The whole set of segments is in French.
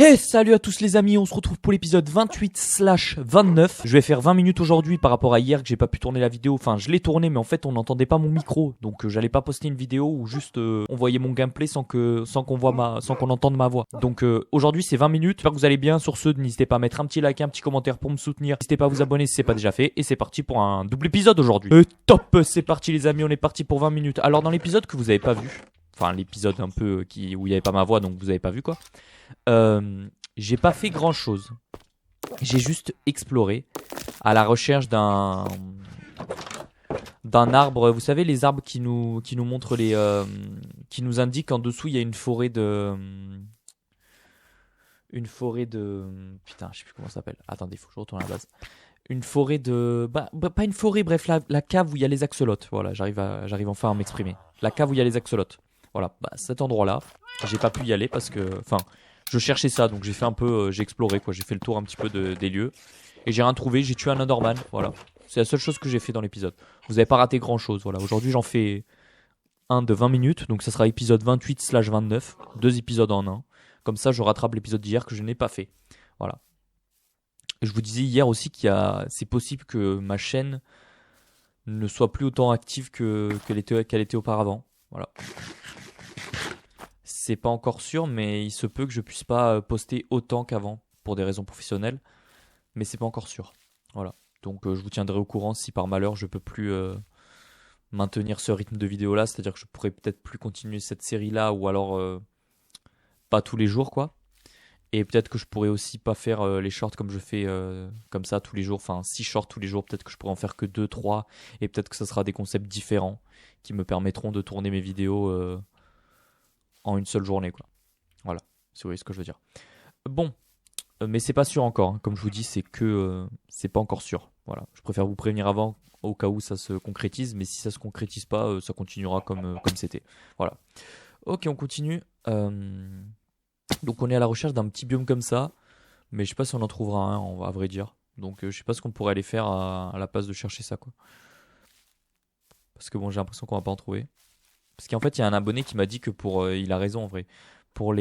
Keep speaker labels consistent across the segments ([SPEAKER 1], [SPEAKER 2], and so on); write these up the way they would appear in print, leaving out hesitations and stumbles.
[SPEAKER 1] Hey, salut à tous les amis, on se retrouve pour l'épisode 28/29. Je vais faire 20 minutes aujourd'hui par rapport à hier que j'ai pas pu tourner la vidéo. Enfin, je l'ai tourné, mais en fait, on n'entendait pas mon micro. Donc, j'allais pas poster une vidéo où juste on voyait mon gameplay sans qu'on entende ma voix. Donc, aujourd'hui, c'est 20 minutes. J'espère que vous allez bien. Sur ce, n'hésitez pas à mettre un petit like, un petit commentaire pour me soutenir. N'hésitez pas à vous abonner si c'est pas déjà fait. Et c'est parti pour un double épisode aujourd'hui. Top, c'est parti les amis, on est parti pour 20 minutes. Alors, dans l'épisode que vous avez pas vu, enfin, l'épisode un peu où il y avait pas ma voix, donc vous avez pas vu quoi. J'ai pas fait grand chose. J'ai juste exploré à la recherche d'un arbre. Vous savez, les arbres qui nous montrent qui nous indiquent en dessous il y a une forêt de putain, je sais plus comment ça s'appelle. Attendez, faut que je retourne à la base. Une forêt de pas une forêt, bref, la cave où il y a les axolotes. Voilà, j'arrive enfin à m'exprimer. La cave où il y a les axolotes. Voilà, cet endroit-là, j'ai pas pu y aller parce que je cherchais ça, donc j'ai fait un peu, j'ai exploré quoi, j'ai fait le tour un petit peu des lieux et j'ai rien trouvé, j'ai tué un Enderman, voilà. C'est la seule chose que j'ai fait dans l'épisode. Vous avez pas raté grand chose, voilà. Aujourd'hui j'en fais un de 20 minutes, donc ça sera épisode 28/29, 2 épisodes en un. Comme ça je rattrape l'épisode d'hier que je n'ai pas fait, voilà. Et je vous disais hier aussi c'est possible que ma chaîne ne soit plus autant active qu'elle était auparavant, voilà. C'est pas encore sûr, mais il se peut que je puisse pas poster autant qu'avant pour des raisons professionnelles, mais c'est pas encore sûr. Voilà. Donc je vous tiendrai au courant si par malheur je peux plus maintenir ce rythme de vidéo là, c'est-à-dire que je pourrais peut-être plus continuer cette série là ou alors pas tous les jours quoi. Et peut-être que je pourrais aussi pas faire les shorts comme je fais comme ça tous les jours, enfin 6 shorts tous les jours, peut-être que je pourrais en faire que 2 3 et peut-être que ça sera des concepts différents qui me permettront de tourner mes vidéos en une seule journée quoi. Voilà, si vous voyez ce que je veux dire. Bon, mais c'est pas sûr encore, hein. Comme je vous dis, c'est pas encore sûr. Voilà, je préfère vous prévenir avant au cas où ça se concrétise, mais si ça se concrétise pas, ça continuera comme c'était. Voilà. Ok, on continue. Donc on est à la recherche d'un petit biome comme ça, mais je sais pas si on en trouvera un, à vrai dire. Donc je sais pas ce qu'on pourrait aller faire à la place de chercher ça quoi. Parce que bon, j'ai l'impression qu'on va pas en trouver. Parce qu'en fait, il y a un abonné qui m'a dit que il a raison en vrai. Pour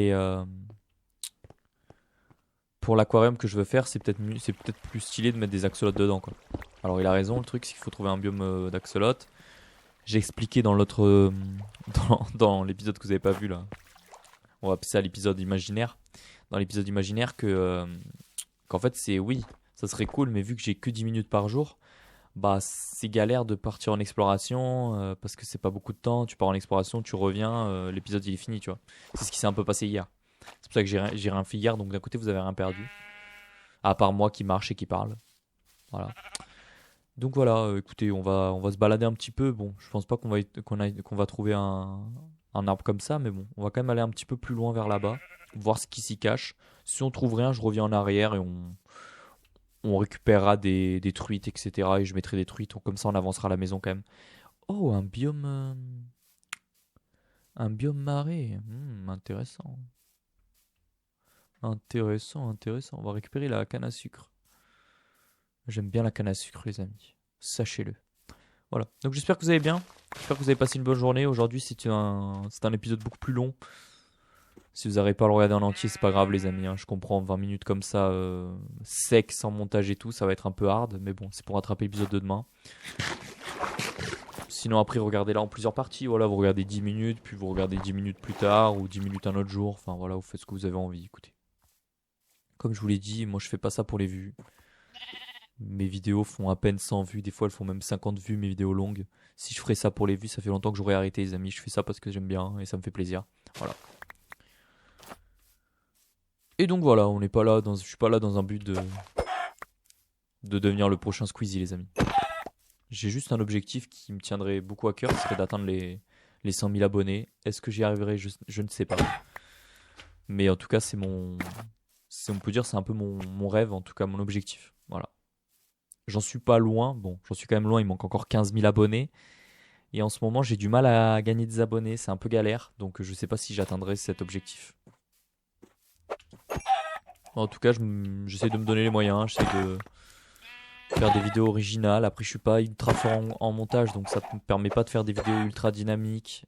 [SPEAKER 1] pour l'aquarium que je veux faire, c'est peut-être plus stylé de mettre des axolotes dedans quoi. Alors il a raison, le truc c'est qu'il faut trouver un biome d'axolotes. J'ai expliqué dans l'autre dans l'épisode que vous avez pas vu là. On va appeler ça l'épisode imaginaire. Dans l'épisode imaginaire qu'en fait c'est oui, ça serait cool mais vu que j'ai que 10 minutes par jour, c'est galère de partir en exploration parce que c'est pas beaucoup de temps, tu pars en exploration, tu reviens, l'épisode il est fini, tu vois. C'est ce qui s'est un peu passé hier. C'est pour ça que j'ai rien fait hier, donc d'un côté vous avez rien perdu. À part moi qui marche et qui parle. Voilà. Donc voilà, écoutez, on va se balader un petit peu. Bon, je pense pas qu'on va trouver un arbre comme ça, mais bon, on va quand même aller un petit peu plus loin vers là-bas, voir ce qui s'y cache. Si on trouve rien, je reviens en arrière et on récupérera des truites, etc. Et je mettrai des truites, comme ça on avancera à la maison quand même. Oh, un biome marais. Intéressant. Intéressant, intéressant. On va récupérer la canne à sucre. J'aime bien la canne à sucre, les amis. Sachez-le. Voilà. Donc j'espère que vous allez bien. J'espère que vous avez passé une bonne journée. Aujourd'hui, c'est un épisode beaucoup plus long. Si vous n'arrivez pas à le regarder en entier, c'est pas grave, les amis, hein. Je comprends, 20 minutes comme ça, sec, sans montage et tout, ça va être un peu hard. Mais bon, c'est pour rattraper l'épisode de demain. Sinon, après, regardez-la en plusieurs parties. Voilà, vous regardez 10 minutes, puis vous regardez 10 minutes plus tard, ou 10 minutes un autre jour. Enfin, voilà, vous faites ce que vous avez envie. Écoutez. Comme je vous l'ai dit, moi, je fais pas ça pour les vues. Mes vidéos font à peine 100 vues, des fois elles font même 50 vues, mes vidéos longues. Si je ferais ça pour les vues, ça fait longtemps que j'aurais arrêté, les amis. Je fais ça parce que j'aime bien et ça me fait plaisir. Voilà. Et donc voilà, je suis pas là dans un but de devenir le prochain Squeezie, les amis. J'ai juste un objectif qui me tiendrait beaucoup à cœur, ce serait d'atteindre les 100 000 abonnés. Est-ce que j'y arriverai? Je ne sais pas. Mais en tout cas, on peut dire, c'est un peu mon rêve, en tout cas mon objectif. Voilà. J'en suis pas loin. Bon, j'en suis quand même loin. Il manque encore 15 000 abonnés. Et en ce moment, j'ai du mal à gagner des abonnés. C'est un peu galère. Donc, je sais pas si j'atteindrai cet objectif. En tout cas, j'essaie de me donner les moyens. J'essaie de faire des vidéos originales. Après, je suis pas ultra fort en montage. Donc, ça me permet pas de faire des vidéos ultra dynamiques.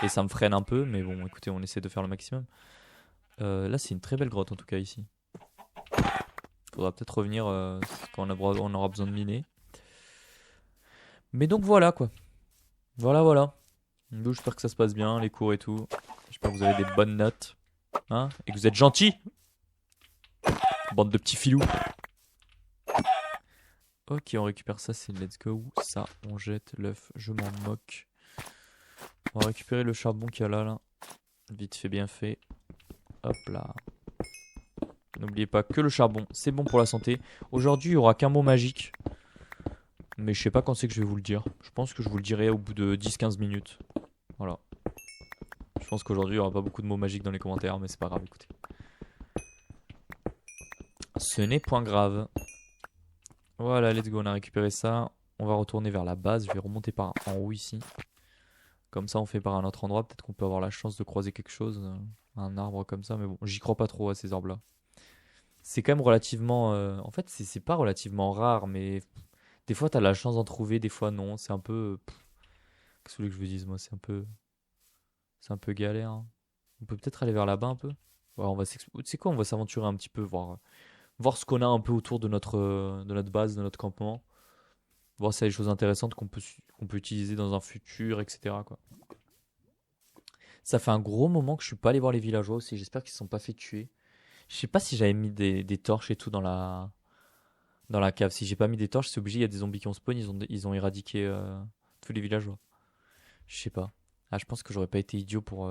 [SPEAKER 1] Et ça me freine un peu. Mais bon, écoutez, on essaie de faire le maximum. Là, c'est une très belle grotte en tout cas ici. Faudra peut-être revenir quand on aura besoin de miner. Mais donc voilà quoi. Voilà, voilà. Donc, j'espère que ça se passe bien, les cours et tout. J'espère que vous avez des bonnes notes. Hein, et que vous êtes gentils. Bande de petits filous. Ok, on récupère ça, c'est let's go. Ça, on jette l'œuf, je m'en moque. On va récupérer le charbon qu'il y a là, là. Vite fait, bien fait. Hop là. N'oubliez pas que le charbon, c'est bon pour la santé. Aujourd'hui, il n'y aura qu'un mot magique. Mais je sais pas quand c'est que je vais vous le dire. Je pense que je vous le dirai au bout de 10-15 minutes. Voilà. Je pense qu'aujourd'hui, il n'y aura pas beaucoup de mots magiques dans les commentaires, mais c'est pas grave, écoutez. Ce n'est point grave. Voilà, let's go, on a récupéré ça. On va retourner vers la base. Je vais remonter par en haut ici. Comme ça, on fait par un autre endroit. Peut-être qu'on peut avoir la chance de croiser quelque chose. Un arbre comme ça. Mais bon, j'y crois pas trop à ces arbres-là. C'est quand même relativement. En fait, c'est pas relativement rare, mais des fois, t'as la chance d'en trouver, des fois, non. C'est un peu. Qu'est-ce que vous voulez que je vous dise, moi? C'est un peu galère, hein. On peut peut-être aller vers là-bas un peu. Ouais, tu sais quoi, on va s'aventurer un petit peu, voir ce qu'on a un peu autour de notre base, de notre campement. Voir s'il y a des choses intéressantes qu'on peut utiliser dans un futur, etc., quoi. Ça fait un gros moment que je suis pas allé voir les villageois aussi. J'espère qu'ils se sont pas fait tuer. Je sais pas si j'avais mis des torches et tout dans la cave. Si j'ai pas mis des torches, c'est obligé. Il y a des zombies qui ont spawn. Ils ont éradiqué tous les villageois. Je sais pas. Ah, je pense que j'aurais pas été idiot pour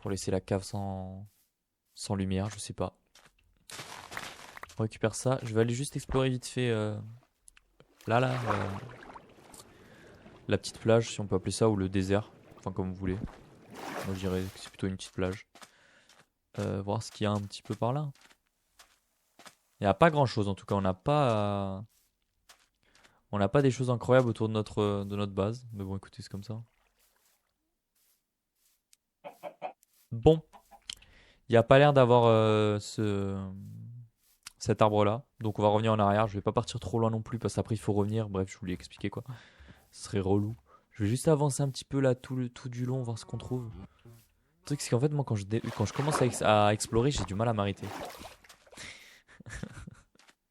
[SPEAKER 1] laisser la cave sans lumière. Je sais pas. On récupère ça. Je vais aller juste explorer vite fait la petite plage, si on peut appeler ça, ou le désert. Enfin, comme vous voulez. Moi, je dirais que c'est plutôt une petite plage. Voir ce qu'il y a un petit peu par là. Il n'y a pas grand chose en tout cas. On n'a pas des choses incroyables autour de notre base. Mais bon, écoutez, c'est comme ça. Bon, il n'y a pas l'air d'avoir cet arbre-là. Donc on va revenir en arrière. Je vais pas partir trop loin non plus parce qu'après il faut revenir. Bref, je voulais expliquer quoi. Ce serait relou. Je vais juste avancer un petit peu là tout du long, voir ce qu'on trouve. Le truc, c'est qu'en fait, moi, quand je commence à explorer, j'ai du mal à m'arrêter.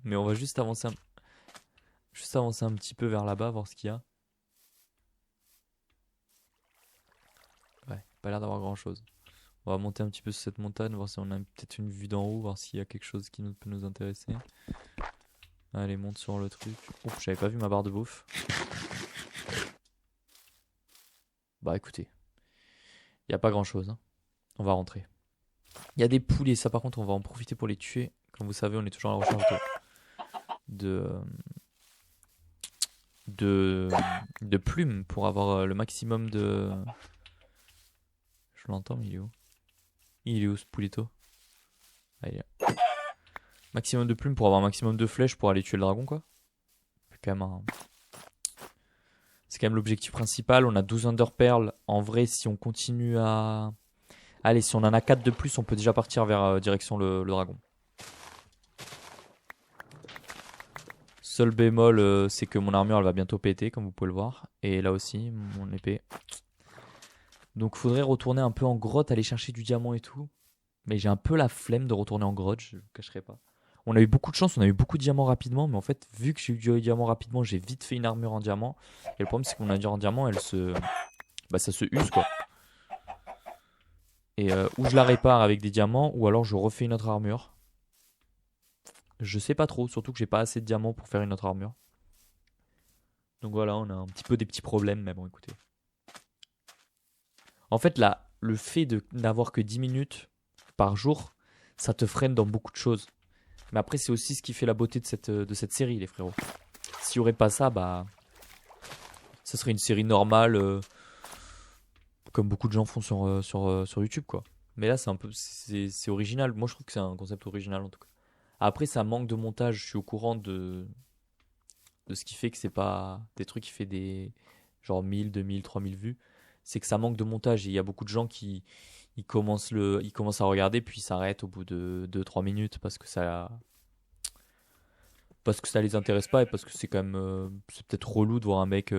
[SPEAKER 1] Mais on va juste avancer un petit peu vers là-bas, voir ce qu'il y a. Ouais, pas l'air d'avoir grand-chose. On va monter un petit peu sur cette montagne, voir si on a peut-être une vue d'en haut, voir s'il y a quelque chose qui peut nous intéresser. Allez, monte sur le truc. Ouf, j'avais pas vu ma barre de bouffe. Bah écoutez, il y a pas grand-chose, hein. On va rentrer. Il y a des poulets, ça par contre, on va en profiter pour les tuer. Comme vous savez, on est toujours à la recherche de, de, de plumes pour avoir le maximum de... Je l'entends, mais il est où? Il est où ce pouletto? Ah, il est là. Maximum de plumes pour avoir un maximum de flèches pour aller tuer le dragon, quoi. C'est quand même C'est quand même l'objectif principal. On a 12 Underpearls. En vrai, si on continue à... Allez, si on en a 4 de plus, on peut déjà partir vers direction le dragon. Seul bémol, c'est que mon armure, elle va bientôt péter, comme vous pouvez le voir. Et là aussi, mon épée. Donc, faudrait retourner un peu en grotte, aller chercher du diamant et tout. Mais j'ai un peu la flemme de retourner en grotte, je ne cacherai pas. On a eu beaucoup de chance, on a eu beaucoup de diamants rapidement, mais en fait, vu que j'ai eu du diamant rapidement, j'ai vite fait une armure en diamant. Et le problème, c'est que mon armure en diamant, bah, ça se use, quoi. Et ou je la répare avec des diamants, ou alors je refais une autre armure. Je sais pas trop, surtout que j'ai pas assez de diamants pour faire une autre armure. Donc voilà, on a un petit peu des petits problèmes, mais bon, écoutez. En fait, là, le fait n'avoir que 10 minutes par jour, ça te freine dans beaucoup de choses. Mais après, c'est aussi ce qui fait la beauté de cette série, les frérots. S'il n'y aurait pas ça, bah, ça serait une série normale, comme beaucoup de gens font sur YouTube, quoi. Mais là, c'est original. Moi, je trouve que c'est un concept original, en tout cas. Après, ça manque de montage. Je suis au courant de ce qui fait que c'est pas des trucs qui fait des genre 1000, 2000, 3000 vues. C'est que ça manque de montage. Et il y a beaucoup de gens qui ils commencent à regarder, puis ils s'arrêtent au bout de 2-3 minutes parce que ça les intéresse pas et parce que c'est quand même c'est peut-être relou de voir un mec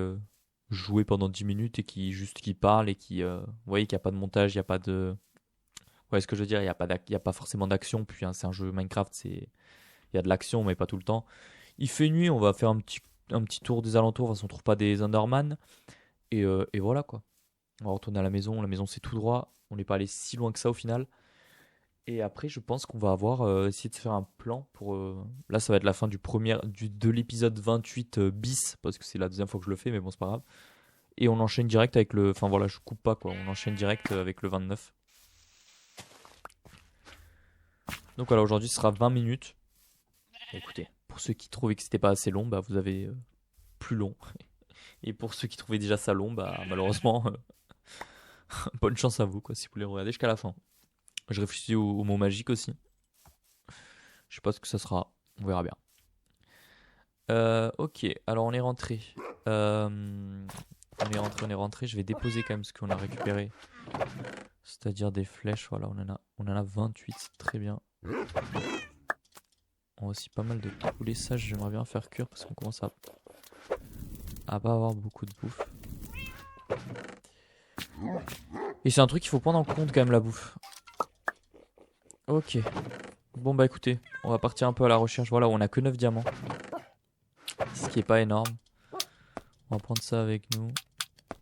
[SPEAKER 1] jouer pendant 10 minutes et qui parle et vous voyez qu'il n'y a pas de montage, il n'y a pas de Ouais, ce que je veux dire, il y a pas forcément d'action. Puis hein, c'est un jeu Minecraft, il y a de l'action, mais pas tout le temps. Il fait nuit, on va faire un petit tour des alentours, voir si on trouve pas des Enderman. Et voilà quoi. On va retourner à la maison c'est tout droit. On n'est pas allé si loin que ça au final. Et après, je pense qu'on va avoir essayé de se faire un plan pour. Là, ça va être la fin de l'épisode 28 bis, parce que c'est la deuxième fois que je le fais, mais bon, c'est pas grave. Et on enchaîne direct avec le. Enfin voilà, je coupe pas quoi. On enchaîne direct avec le 29. Donc voilà, aujourd'hui, ce sera 20 minutes. Écoutez, pour ceux qui trouvaient que c'était pas assez long, bah vous avez plus long. Et pour ceux qui trouvaient déjà ça long, bah malheureusement, bonne chance à vous quoi, si vous voulez regarder jusqu'à la fin. Je réfléchis au mot magique aussi. Je sais pas ce que ça sera. On verra bien. Ok, alors on est rentré. On est rentré. Je vais déposer quand même ce qu'on a récupéré. C'est-à-dire des flèches. Voilà, on en a 28. C'est très bien. On a aussi pas mal de poulets. Ça, j'aimerais bien faire cuire parce qu'on commence à pas avoir beaucoup de bouffe. Et c'est un truc qu'il faut prendre en compte quand même, la bouffe. Ok. Bon bah écoutez, on va partir un peu à la recherche. Voilà, on a que 9 diamants. Ce qui est pas énorme. On va prendre ça avec nous.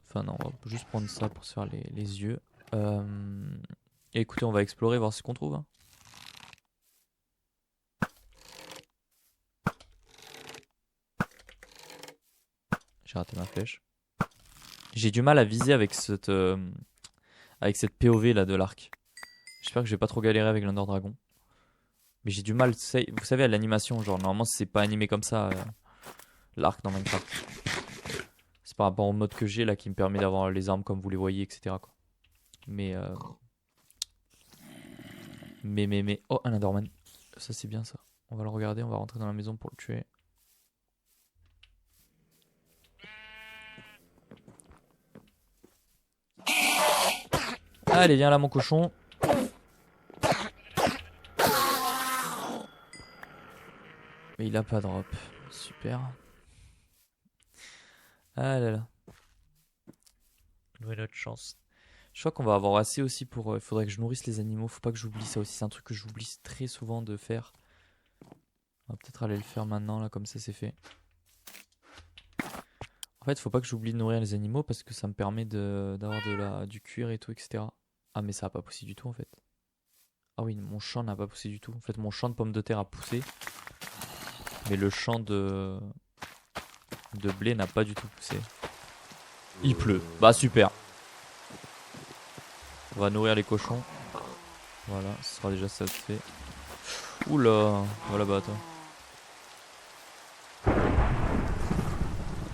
[SPEAKER 1] Enfin non, on va juste prendre ça pour se faire les yeux. Et écoutez, on va explorer, voir ce qu'on trouve. Hein. J'ai raté ma flèche. J'ai du mal à viser avec cette POV là de l'arc. J'espère que je vais pas trop galérer avec l'Under Dragon. Mais j'ai du mal, vous savez, à l'animation, genre normalement c'est pas animé comme ça, l'arc dans Minecraft. C'est par rapport au mode que j'ai là qui me permet d'avoir les armes comme vous les voyez, etc. Quoi. Mais, oh, un Enderman. Ça c'est bien ça. On va le regarder, on va rentrer dans la maison pour le tuer. Allez, viens là mon cochon. Mais il a pas drop. Super. Ah là là. Nouvelle chance. Je crois qu'on va avoir assez aussi pour. Il faudrait que je nourrisse les animaux. Faut pas que j'oublie ça aussi. C'est un truc que j'oublie très souvent de faire. On va peut-être aller le faire maintenant, là, comme ça c'est fait. En fait, faut pas que j'oublie de nourrir les animaux parce que ça me permet d'avoir du cuir et tout, etc. Ah, mais ça a pas poussé du tout en fait. Ah oui, mon champ n'a pas poussé du tout. En fait, mon champ de pommes de terre a poussé. Mais le champ de blé n'a pas du tout poussé. Il pleut. Bah, super. On va nourrir les cochons. Voilà, ce sera déjà ça de fait. Oula, voilà bah toi.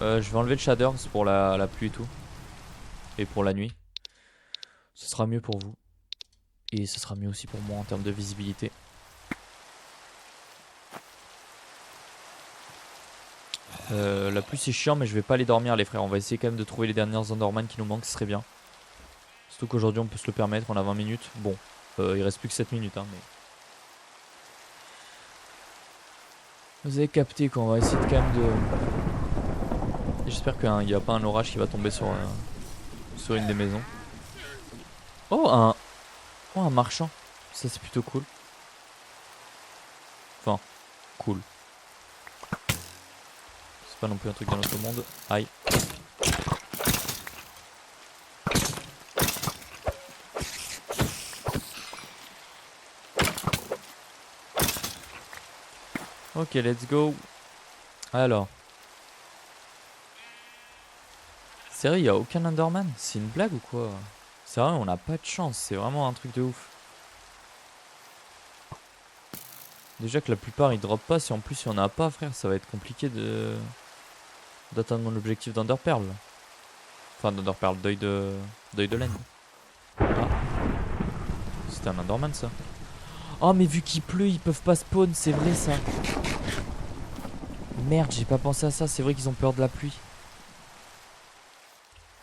[SPEAKER 1] Je vais enlever le shader, c'est pour la pluie et tout. Et pour la nuit. Ce sera mieux pour vous. Et ce sera mieux aussi pour moi en termes de visibilité. La pluie c'est chiant mais je vais pas aller dormir les frères. On va essayer quand même de trouver les dernières Enderman qui nous manquent, ce serait bien. Surtout qu'aujourd'hui on peut se le permettre, on a 20 minutes. Bon, il reste plus que 7 minutes hein, mais... Vous avez capté qu'on va essayer de quand même de... J'espère qu'il n'y a pas un orage qui va tomber sur une des maisons. Oh un marchand. Ça c'est plutôt cool. Enfin, cool. C'est pas non plus un truc dans notre monde. Aïe. Ok, let's go. Alors. Sérieux, il a aucun Enderman? C'est une blague ou quoi? C'est vrai, on n'a pas de chance. C'est vraiment un truc de ouf. Déjà que la plupart ils drop pas. Si en plus il y en a pas, frère, ça va être compliqué d'atteindre mon objectif d'Enderpearl. Enfin, d'Enderpearl, d'œil de laine. Ah. C'était un Enderman ça. Oh, mais vu qu'il pleut, ils peuvent pas spawn, c'est vrai ça. Merde, j'ai pas pensé à ça. C'est vrai qu'ils ont peur de la pluie.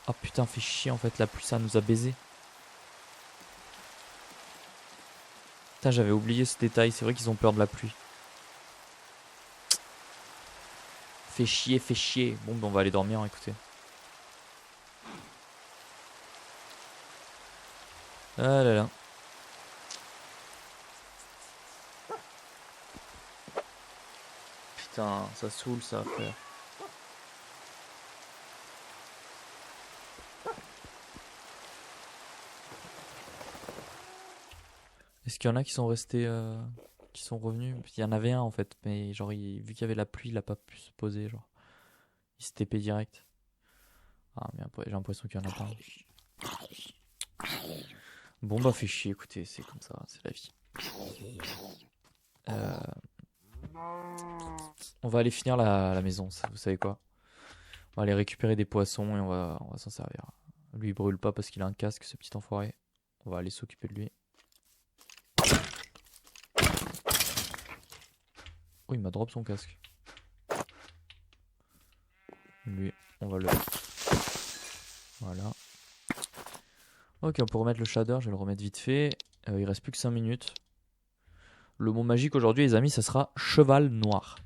[SPEAKER 1] Oh putain, fait chier en fait, la pluie ça nous a baisé. Putain, j'avais oublié ce détail, c'est vrai qu'ils ont peur de la pluie. Fait chier, fait chier. Bon, ben on va aller dormir, écoutez. Ah là là. Putain, ça saoule ça à faire. Est-ce qu'il y en a qui sont restés, qui sont revenus? Il y en avait un en fait, mais genre vu qu'il y avait la pluie, il a pas pu se poser, genre. Il se TP direct. Ah mais après, j'ai l'impression qu'il y en a pas. Bon bah fait chier, écoutez, c'est comme ça, c'est la vie. On va aller finir la maison, vous savez quoi? On va aller récupérer des poissons et on va s'en servir. Lui il brûle pas parce qu'il a un casque, ce petit enfoiré. On va aller s'occuper de lui. Oh, il m'a drop son casque. Lui, on va le... Voilà. Ok, on peut remettre le shader, je vais le remettre vite fait. Il reste plus que 5 minutes. Le mot magique aujourd'hui, les amis, ça sera cheval noir.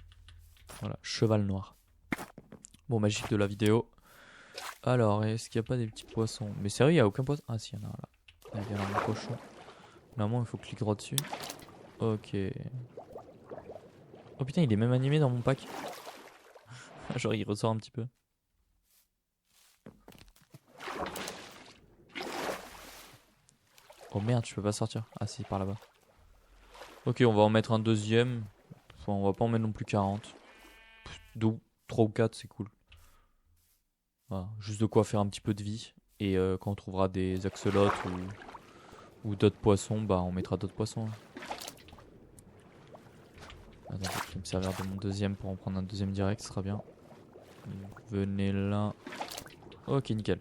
[SPEAKER 1] Voilà, cheval noir. Bon, magique de la vidéo. Alors, est-ce qu'il n'y a pas des petits poissons? Mais sérieux, il n'y a aucun poisson. Ah si, il y en a un là. Il y a un cochon. Normalement, il faut cliquer droit dessus. Ok. Oh putain, il est même animé dans mon pack. Genre, il ressort un petit peu. Oh merde, je peux pas sortir. Ah si, par là-bas. Ok, on va en mettre un deuxième. Enfin, on va pas en mettre non plus 40. 3 ou 4, c'est cool. Voilà, juste de quoi faire un petit peu de vie. Et quand on trouvera des axolotes ou d'autres poissons, bah on mettra d'autres poissons. Attends, je vais me servir de mon deuxième pour en prendre un deuxième direct, ce sera bien. Venez là. Ok, nickel.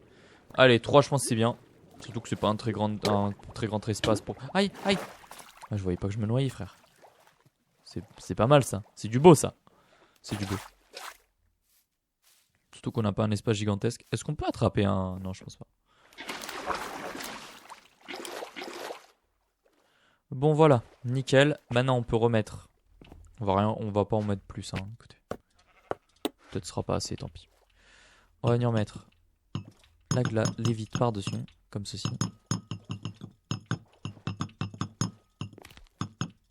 [SPEAKER 1] Allez, 3 je pense c'est bien. Surtout que c'est pas un très grand espace pour... Aïe, aïe. Ah, je voyais pas que je me noyais, frère. C'est pas mal ça. C'est du beau ça. C'est du beau. Surtout qu'on n'a pas un espace gigantesque. Est-ce qu'on peut attraper un... Non, je pense pas. Bon voilà, nickel. Maintenant on peut remettre. On va pas en mettre plus, hein. Écoutez. Peut-être ce sera pas assez, tant pis. On va venir mettre les vitres par-dessus, comme ceci.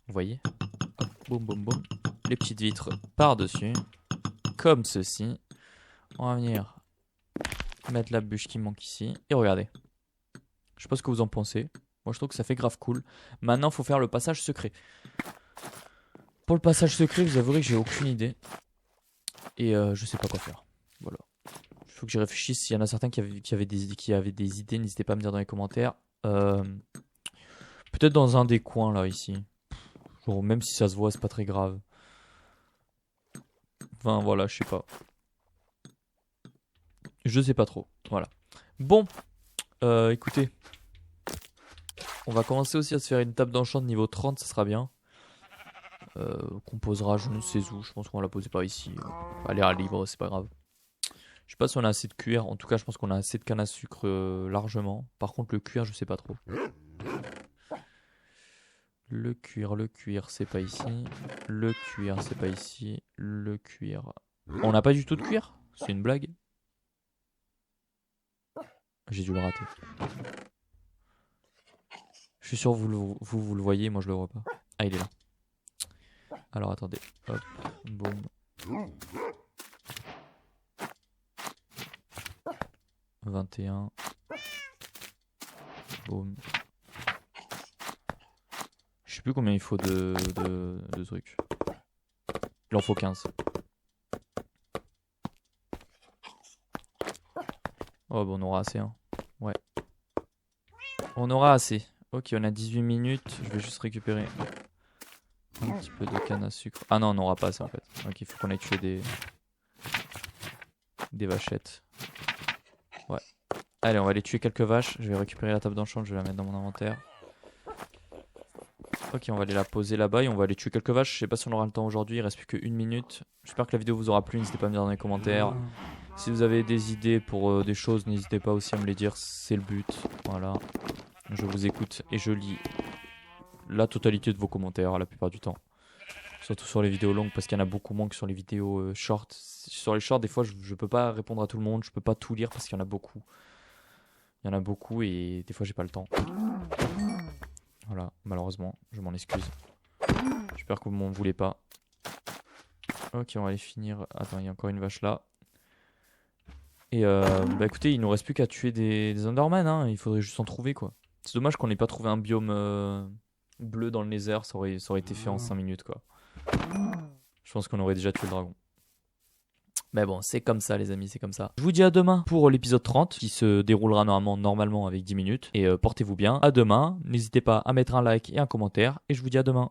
[SPEAKER 1] Vous voyez? Hop, boum boum boum. Les petites vitres par-dessus, comme ceci. On va venir mettre la bûche qui manque ici. Et regardez. Je sais pas ce que vous en pensez. Moi je trouve que ça fait grave cool. Maintenant il faut faire le passage secret. Pour le passage secret, vous avouerez que j'ai aucune idée. Et je sais pas quoi faire. Voilà. Il faut que j'y réfléchisse. S'il y en a certains qui avaient des idées, n'hésitez pas à me dire dans les commentaires. Peut-être dans un des coins là ici. Genre, même si ça se voit, c'est pas très grave. Enfin voilà, je sais pas. Je sais pas trop. Voilà. Bon, écoutez. On va commencer aussi à se faire une table d'enchant de niveau 30, ça sera bien. Qu'on posera je ne sais où. Je pense qu'on va la poser par ici. Elle est à libre, c'est pas grave. Je sais pas si on a assez de cuir. En tout cas, je pense qu'on a assez de canne à sucre largement. Par contre, le cuir, je sais pas trop. Le cuir, c'est pas ici. Le cuir, c'est pas ici. Le cuir. On n'a pas du tout de cuir? C'est une blague? J'ai dû le rater. Je suis sûr que vous le voyez, moi je le vois pas. Ah, il est là. Alors attendez. Hop, boum. « 21. Boum. Je sais plus combien il faut de trucs. Il en faut 15. Oh bon, on aura assez, hein. Ouais. On aura assez. Ok, on a 18 minutes. Je vais juste récupérer un petit peu de canne à sucre. Ah non, on n'aura pas assez en fait. Ok, il faut qu'on aille tuer des vachettes. Ouais. Allez, on va aller tuer quelques vaches. Je vais récupérer la table d'enchant, je vais la mettre dans mon inventaire. Ok, on va aller la poser là-bas et on va aller tuer quelques vaches. Je sais pas si on aura le temps aujourd'hui, il reste plus qu'une minute. J'espère que la vidéo vous aura plu, n'hésitez pas à me dire dans les commentaires. Si vous avez des idées pour des choses, n'hésitez pas aussi à me les dire, c'est le but. Voilà. Je vous écoute et je lis la totalité de vos commentaires la plupart du temps. Surtout sur les vidéos longues parce qu'il y en a beaucoup moins que sur les vidéos short. Sur les shorts, des fois, je peux pas répondre à tout le monde, je peux pas tout lire parce qu'il y en a beaucoup. Il y en a beaucoup et des fois, j'ai pas le temps. Voilà, malheureusement, je m'en excuse. J'espère que vous m'en voulez pas. Ok, on va aller finir. Attends, il y a encore une vache là. Et bah écoutez, il nous reste plus qu'à tuer des Enderman, hein. Il faudrait juste en trouver quoi. C'est dommage qu'on n'ait pas trouvé un biome bleu dans le Nether, ça aurait été fait en 5 minutes quoi. Je pense qu'on aurait déjà tué le dragon. Mais bon, c'est comme ça les amis, c'est comme ça. Je vous dis à demain pour l'épisode 30 qui se déroulera normalement avec 10 minutes. Et portez-vous bien. À demain. N'hésitez pas à mettre un like et un commentaire. Et je vous dis à demain.